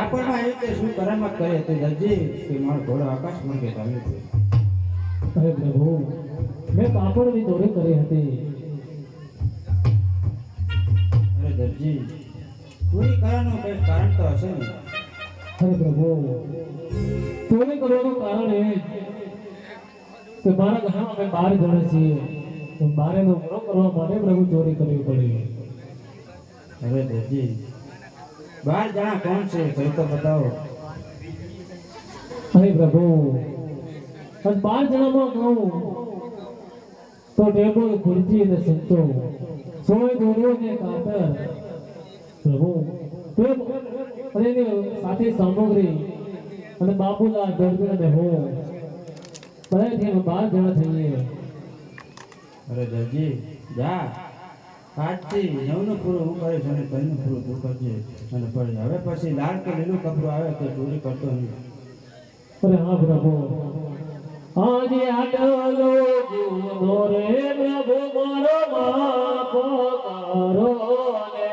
ડાકોરમાં આવી તે શું કરામત કરે તે દરજી કે મારો ઘોડો આકાશ માર્ગે ચાલ્યો છે. અરે પ્રભુ, મેં કાપડની ચોરી કરી હતી. અરે દરજી, ચોરી કરવાનું કઈ કારણ તો હશે ને? અરે પ્રભુ, ચોરી કરવાનું કારણ એ કે મારા ઘરમાં અમે 12 જણા છીએ. તો 12 નો ગુનો કરવા માટે પ્રભુ ચોરી કરવી પડી. અરે દરજી, 12 જણા કોણ છે કઈ તો બતાવો. અરે પ્રભુ, અને 12 જણામાં કહું તો ટેબલ, ખુરશી અને સંચો, સોય દોરીઓ ને કાતર પ્રભુ, અને એની સાથે સામગ્રી અને બાપુલા દર્દી અને હું બધાથી અમે 12 જણા થઈએ. અરે દરજી, જા આજથી 9 નું પૂરું હું કરીશ અને 3 નું પૂરું તું કરજે. અને પછી હવે પછી લાલ કે લીલું કપડું આવે તો ચોરી કરતો નહીં. અરે હા પ્રભુ, આજે આટલો ગુનો રે પ્રભુ મારો માફ કરો ને.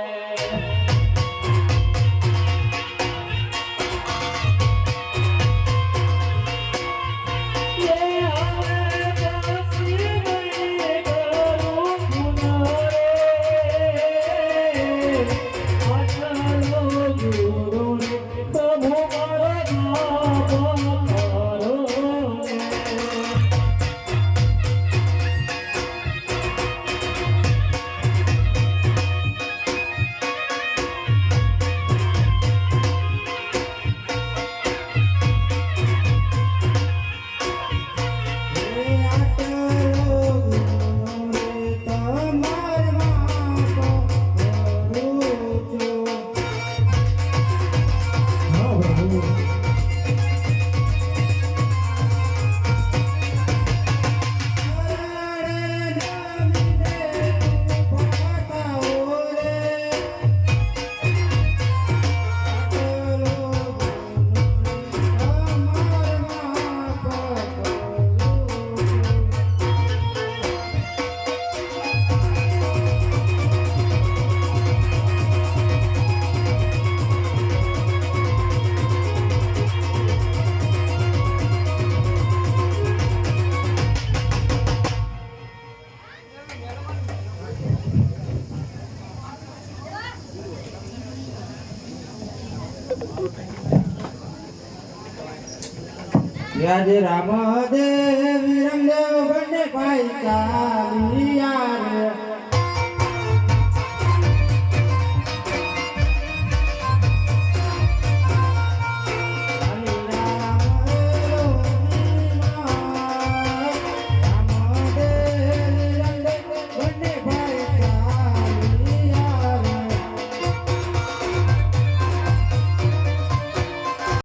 આજે રામદેવ વિરમદેવ બંને પાઈકા